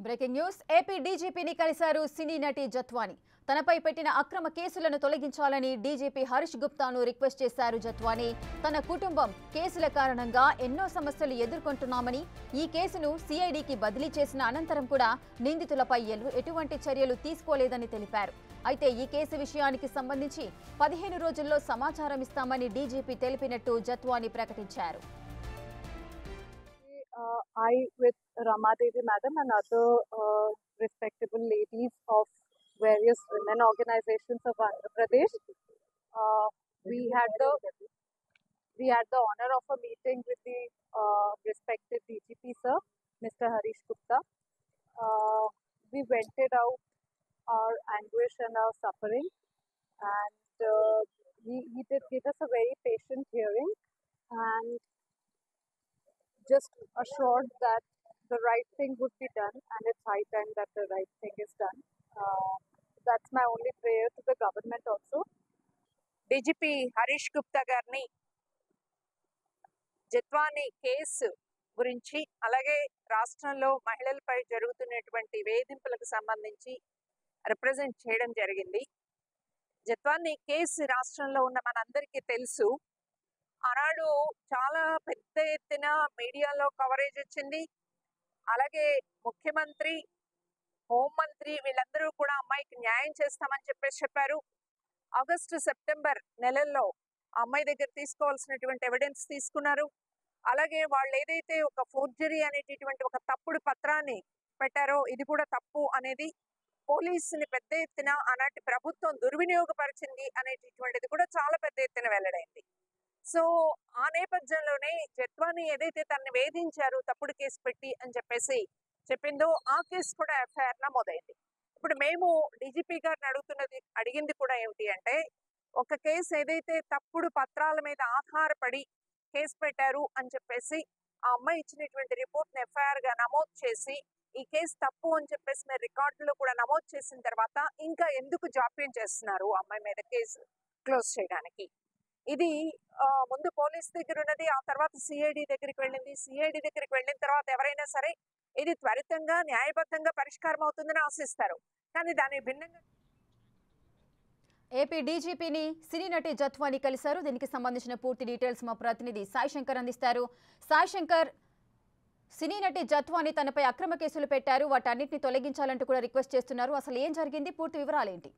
Breaking news AP డీజీపీని కలిశారు సినీ నటి జత్వాని. తనపై పెట్టిన అక్రమ కేసులను తొలగించాలని డీజీపీ హరీష్ గుప్తాను రిక్వెస్ట్ చేశారు జత్వాని. తన కుటుంబం కేసుల కారణంగా ఎన్నో సమస్యలు ఎదుర్కొంటున్నామని, ఈ కేసును సిఐడికి బదిలీ చేసిన అనంతరం కూడా నిందితులపై ఎటువంటి చర్యలు తీసుకోలేదని తెలిపారు. అయితే ఈ కేసు విషయానికి సంబంధించి 15 రోజుల్లో సమాచారం ఇస్తామని డీజీపీ తెలిపినట్టు జత్వాని ప్రకటించారు. I with Ramadevi Madam and other respectable ladies of various women organizations of Andhra Pradesh, we had the honor of a meeting with the respected DGP sir, Mr. Harish Gupta. We vented out our anguish and our suffering, and he did give us a very patient hearing and just assured that the right thing would be done, and it's high time that the right thing is done. That's my only prayer to the government also. DGP Harish Gupta గారిని Jethwani case గురించి, అలాగే రాష్ట్రంలో మహిళలపై జరుగుతున్నటువంటి వేధింపులకు సంబంధించి represent చేయడం జరిగింది. జత్వాని కేసు రాష్ట్రంలో ఉన్న మనందరికీ తెలుసు. ఆనాడు చాలా పెద్ద ఎత్తున మీడియాలో కవరేజ్ వచ్చింది. అలాగే ముఖ్యమంత్రి, హోంమంత్రి వీళ్ళందరూ కూడా అమ్మాయికి న్యాయం చేస్తామని చెప్పారు. ఆగస్టు సెప్టెంబర్ నెలల్లో అమ్మాయి దగ్గర తీసుకోవాల్సినటువంటి ఎవిడెన్స్ తీసుకున్నారు. అలాగే వాళ్ళు ఏదైతే ఒక ఫోర్జరీ అనేటటువంటి ఒక తప్పుడు పత్రాన్ని పెట్టారో ఇది కూడా తప్పు అనేది పోలీసుని పెద్ద ఎత్తున ఆనాటి ప్రభుత్వం దుర్వినియోగపరిచింది అనేటటువంటిది కూడా చాలా పెద్ద ఎత్తున వెల్లడైంది. సో ఆ నేపథ్యంలోనే జత్వాని ఏదైతే తనని వేధించారు తప్పుడు కేసు పెట్టి అని చెప్పిందో ఆ కేసు కూడా ఎఫ్ఐఆర్ నమోదైంది. ఇప్పుడు మేము డీజీపీ గారిని అడిగింది కూడా ఏమిటి అంటే, ఒక కేసు ఏదైతే తప్పుడు పత్రాల మీద ఆధారపడి కేసు పెట్టారు అని ఆ అమ్మాయి ఇచ్చినటువంటి రిపోర్ట్ని ఎఫ్ఐఆర్ గా నమోదు చేసి ఈ కేసు తప్పు అని మీరు రికార్డులో కూడా నమోదు చేసిన తర్వాత ఇంకా ఎందుకు జాప్యం చేస్తున్నారు అమ్మాయి మీద కేసు క్లోజ్ చేయడానికి? ఇది ముందు పోలీస్ దగ్గర ఉన్నది, ఆ తర్వాత సిఐడి దగ్గరికి వెళ్ళింది. సిఐడి దగ్గరికి వెళ్ళిన తర్వాత ఎవరైనా సరే ఇది త్వరితంగా న్యాయబద్ధంగా పరిష్కారం అవుతుందని ఆశిస్తారు. కానీ దాని భిన్నంగా ఏపీ డీజీపీని సినీ నటి జత్వాని కలిశారు. దీనికి సంబంధించిన పూర్తి డీటెయిల్స్ మా ప్రతినిధి సాయి శంకర్ అందిస్తారు. సాయి శంకర్, సినీ నటి జత్వాని తనపై అక్రమ కేసులు పెట్టారు, వాటన్నిటిని తొలగించాలంటూ కూడా రిక్వెస్ట్ చేస్తున్నారు. అసలు ఏం జరిగింది, పూర్తి వివరాలు ఏంటి?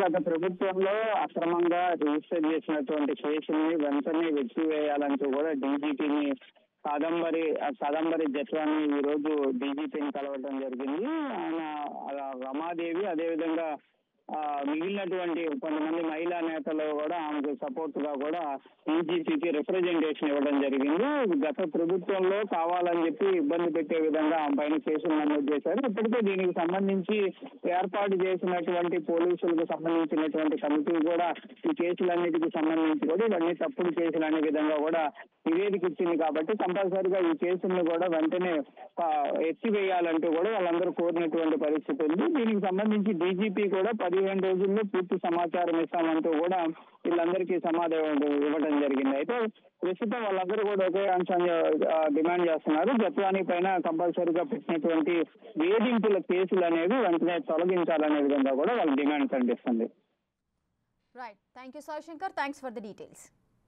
గత ప్రభుత్వంలో అక్రమంగా రిజిస్టర్ చేసినటువంటి కేసుని వెంటనే వెచ్చివేయాలంటూ కూడా డీజీపీని కాదంబరి జత్వాని ఈ రోజు డీజీపీని కలవడం జరిగింది. ఆయన రమాదేవి, అదేవిధంగా మిగిలినటువంటి కొంతమంది మహిళా నేతలు కూడా ఆమెకు సపోర్ట్ గా కూడా డీజీపీకి రిప్రజెంటేషన్ ఇవ్వడం జరిగింది. గత ప్రభుత్వంలో కావాలని చెప్పి ఇబ్బంది పెట్టే విధంగా ఆమె పైన కేసులు నమోదు చేశారు. ఇప్పటికే దీనికి సంబంధించి ఏర్పాటు చేసినటువంటి పోలీసులకు సంబంధించినటువంటి కమిటీ కూడా ఈ కేసులన్నిటికి సంబంధించి కూడా ఇవన్నీ తప్పుడు కేసులు అనే విధంగా కూడా నివేదిక ఇచ్చింది. కాబట్టి కంపల్సరిగా ఈ కేసులను కూడా వెంటనే ఎత్తివేయాలంటూ కూడా వాళ్ళందరూ కోరినటువంటి పరిస్థితి ఉంది. దీనికి సంబంధించి డీజీపీ కూడా 15 రోజుల్లో పూర్తి సమాచారం ఇస్తామంటూ కూడా వీళ్ళందరికీ సమాధానం ఇవ్వడం జరిగింది. అయితే ప్రస్తుతం వాళ్ళందరూ కూడా ఒకే అంశాన్ని డిమాండ్ చేస్తున్నారు. జత్వాని పైన కంపల్సరీగా పెట్టినటువంటి వేధింపుల కేసులు అనేవి వెంటనే తొలగించాలనే విధంగా కూడా వాళ్ళ డిమాండ్ కనిపిస్తుంది. Right, thank you Sai Shankar, thanks for the details.